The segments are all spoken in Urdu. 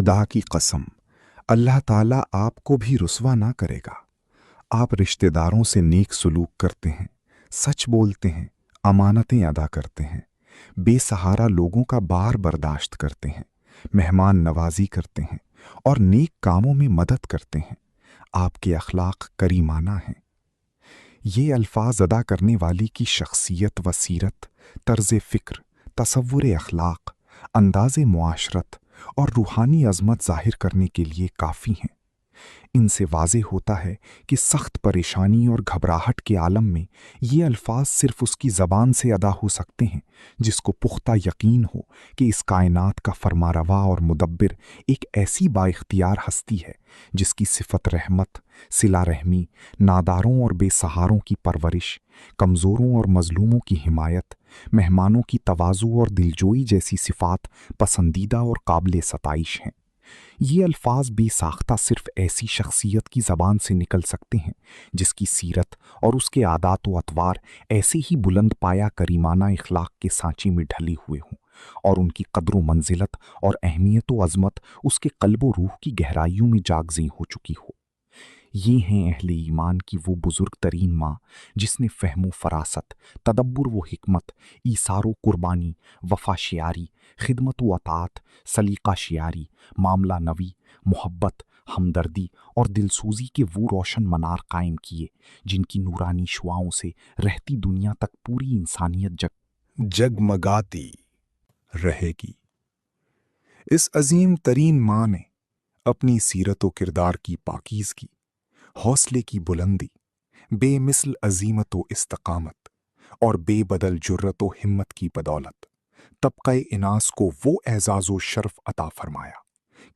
خدا کی قسم، اللہ تعالیٰ آپ کو بھی رسوا نہ کرے گا۔ آپ رشتہ داروں سے نیک سلوک کرتے ہیں، سچ بولتے ہیں، امانتیں ادا کرتے ہیں، بے سہارا لوگوں کا بار برداشت کرتے ہیں، مہمان نوازی کرتے ہیں اور نیک کاموں میں مدد کرتے ہیں۔ آپ کے اخلاق کریمانہ ہیں۔ یہ الفاظ ادا کرنے والی کی شخصیت و سیرت، طرز فکر، تصور اخلاق، انداز معاشرت اور روحانی عظمت ظاہر کرنے کے لیے کافی ہیں۔ ان سے واضح ہوتا ہے کہ سخت پریشانی اور گھبراہٹ کے عالم میں یہ الفاظ صرف اس کی زبان سے ادا ہو سکتے ہیں جس کو پختہ یقین ہو کہ اس کائنات کا فرمانروا اور مدبر ایک ایسی با اختیار ہستی ہے جس کی صفت رحمت، صلہ رحمی، ناداروں اور بے سہاروں کی پرورش، کمزوروں اور مظلوموں کی حمایت، مہمانوں کی تواضع اور دلجوئی جیسی صفات پسندیدہ اور قابل ستائش ہیں۔ یہ الفاظ بے ساختہ صرف ایسی شخصیت کی زبان سے نکل سکتے ہیں جس کی سیرت اور اس کے عادات و اطوار ایسے ہی بلند پایا کریمانہ اخلاق کے سانچے میں ڈھلے ہوئے ہوں اور ان کی قدر و منزلت اور اہمیت و عظمت اس کے قلب و روح کی گہرائیوں میں جاگزیں ہو چکی ہو۔ یہ ہیں اہل ایمان کی وہ بزرگ ترین ماں جس نے فہم و فراست، تدبر و حکمت، ایثار و قربانی، وفا شیاری، خدمت و اطاعت، سلیقہ شیاری، معاملہ نوی، محبت، ہمدردی اور دلسوزی کے وہ روشن منار قائم کیے جن کی نورانی شعاؤں سے رہتی دنیا تک پوری انسانیت جگمگاتی رہے گی۔ اس عظیم ترین ماں نے اپنی سیرت و کردار کی پاکیزگی، حوصلے کی بلندی، بے مثل عزیمت و استقامت اور بے بدل جرت و ہمت کی بدولت طبقہ اناس کو وہ اعزاز و شرف عطا فرمایا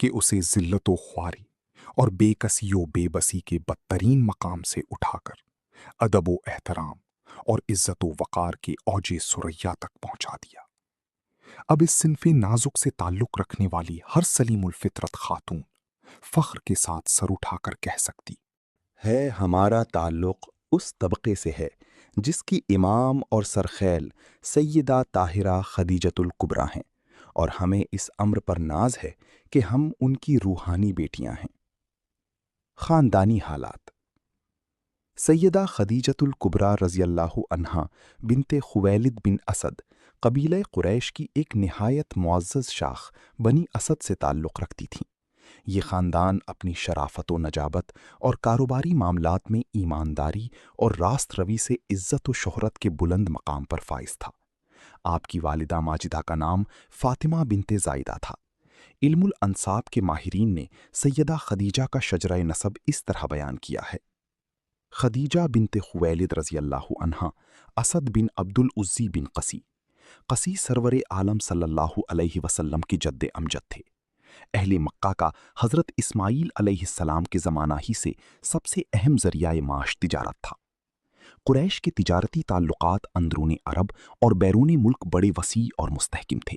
کہ اسے ذلت و خواری اور بے کسی و بے بسی کے بدترین مقام سے اٹھا کر ادب و احترام اور عزت و وقار کے اوج ثریا تک پہنچا دیا۔ اب اس صنف نازک سے تعلق رکھنے والی ہر سلیم الفطرت خاتون فخر کے ساتھ سر اٹھا کر کہہ سکتی ہے ہمارا تعلق اس طبقے سے ہے جس کی امام اور سرخیل سیدہ طاہرہ خدیجۃ الکبریٰ ہیں، اور ہمیں اس امر پر ناز ہے کہ ہم ان کی روحانی بیٹیاں ہیں۔ خاندانی حالات: سیدہ خدیجۃ الکبریٰ رضی اللہ عنہا بنت خویلد بن اسد قبیلہ قریش کی ایک نہایت معزز شاخ بنی اسد سے تعلق رکھتی تھیں۔ یہ خاندان اپنی شرافت و نجابت اور کاروباری معاملات میں ایمانداری اور راست روی سے عزت و شہرت کے بلند مقام پر فائز تھا۔ آپ کی والدہ ماجدہ کا نام فاطمہ بنت زائدہ تھا۔ علم الانساب کے ماہرین نے سیدہ خدیجہ کا شجرہ نسب اس طرح بیان کیا ہے: خدیجہ بنت خویلد رضی اللہ عنہا اسد بن عبد العزی بن قسی۔ قسی سرور عالم صلی اللہ علیہ وسلم کے جد امجد تھے۔ اہل مکہ کا حضرت اسماعیل علیہ السلام کے زمانہ ہی سے سب سے اہم ذریعہ معاش تجارت تھا۔ قریش کے تجارتی تعلقات اندرون عرب اور بیرون ملک بڑے وسیع اور مستحکم تھے۔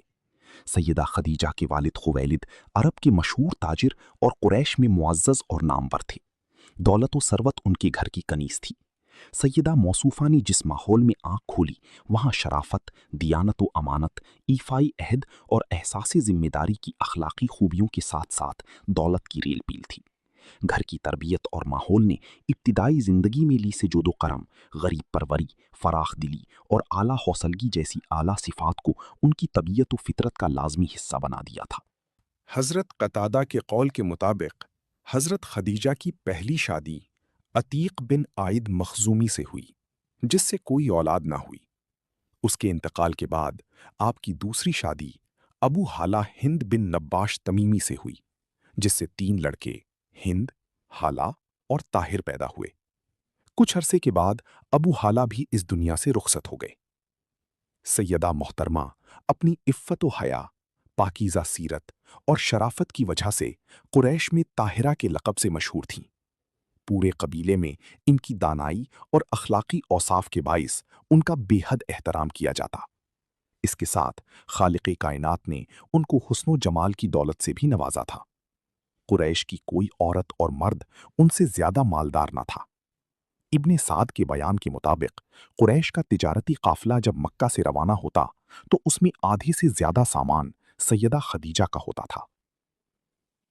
سیدہ خدیجہ کے والد خویلد عرب کے مشہور تاجر اور قریش میں معزز اور نامور تھے۔ دولت و ثروت ان کے گھر کی کنیز تھی۔ سیدہ موصوفہ نے جس ماحول میں آنکھ کھولی وہاں شرافت، دیانت و امانت، ایفائی عہد اور احساس ذمہ داری کی اخلاقی خوبیوں کے ساتھ ساتھ دولت کی ریل پیل تھی۔ گھر کی تربیت اور ماحول نے ابتدائی زندگی میں لی سجود و کرم، غریب پروری، فراخ دلی اور اعلیٰ حوصلگی جیسی اعلیٰ صفات کو ان کی طبیعت و فطرت کا لازمی حصہ بنا دیا تھا۔ حضرت قتادہ کے قول کے مطابق حضرت خدیجہ کی پہلی شادی عتیق بن عائد مخزومی سے ہوئی، جس سے کوئی اولاد نہ ہوئی۔ اس کے انتقال کے بعد آپ کی دوسری شادی ابو حالہ ہند بن نباش تمیمی سے ہوئی، جس سے 3 لڑکے ہند، حالہ اور طاہر پیدا ہوئے۔ کچھ عرصے کے بعد ابو حالہ بھی اس دنیا سے رخصت ہو گئے۔ سیدہ محترمہ اپنی عفت و حیا، پاکیزہ سیرت اور شرافت کی وجہ سے قریش میں طاہرہ کے لقب سے مشہور تھیں۔ پورے قبیلے میں ان کی دانائی اور اخلاقی اوصاف کے باعث ان کا بے حد احترام کیا جاتا۔ اس کے ساتھ خالق کائنات نے ان کو حسن و جمال کی دولت سے بھی نوازا تھا۔ قریش کی کوئی عورت اور مرد ان سے زیادہ مالدار نہ تھا۔ ابن سعد کے بیان کے مطابق قریش کا تجارتی قافلہ جب مکہ سے روانہ ہوتا تو اس میں آدھے سے زیادہ سامان سیدہ خدیجہ کا ہوتا تھا۔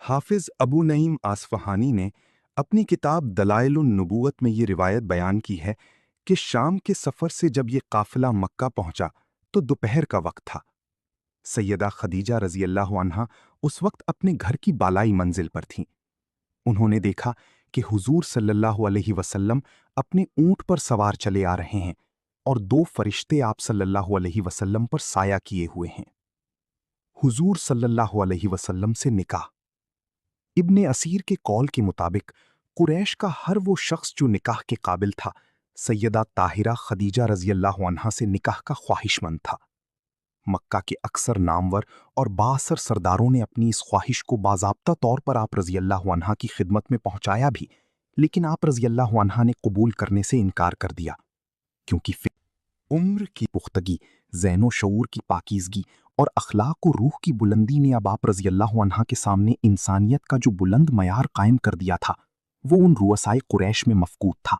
حافظ ابو نعیم اصفہانی نے اپنی کتاب دلائل النبوت میں یہ روایت بیان کی ہے کہ شام کے سفر سے جب یہ قافلہ مکہ پہنچا تو دوپہر کا وقت تھا۔ سیدہ خدیجہ رضی اللہ عنہا اس وقت اپنے گھر کی بالائی منزل پر تھیں۔ انہوں نے دیکھا کہ حضور صلی اللہ علیہ وسلم اپنے اونٹ پر سوار چلے آ رہے ہیں اور دو فرشتے آپ صلی اللہ علیہ وسلم پر سایہ کیے ہوئے ہیں۔ حضور صلی اللہ علیہ وسلم سے نکاح۔ ابن اسیر کے قول کے مطابق قریش کا ہر وہ شخص جو نکاح کے قابل تھا سیدہ طاہرہ خدیجہ رضی اللہ عنہا سے نکاح کا خواہش مند تھا۔ مکہ کے اکثر نامور اور بااثر سرداروں نے اپنی اس خواہش کو باضابطہ طور پر آپ رضی اللہ عنہا کی خدمت میں پہنچایا بھی، لیکن آپ رضی اللہ عنہا نے قبول کرنے سے انکار کر دیا، کیونکہ عمر کی پختگی، ذہن و شعور کی پاکیزگی اور اخلاق و روح کی بلندی نے اب آپ رضی اللہ عنہا کے سامنے انسانیت کا جو بلند معیار قائم کر دیا تھا وہ ان رؤسائے قریش میں مفقود تھا۔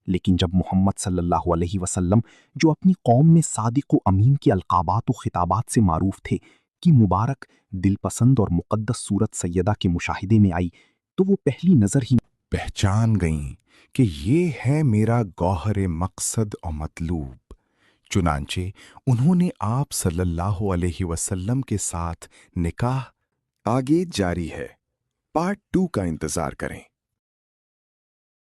لیکن جب محمد صلی اللہ علیہ وسلم جو اپنی قوم میں صادق و امین کے القابات و خطابات سے معروف تھے کی مبارک، دل پسند اور مقدس صورت سیدہ کے مشاہدے میں آئی تو وہ پہلی نظر ہی پہچان گئیں کہ یہ ہے میرا گوہر مقصد اور مطلوب۔ چنانچہ انہوں نے آپ صلی اللہ علیہ وسلم کے ساتھ نکاح۔ آگے جاری ہے، پارٹ 2 کا انتظار کریں۔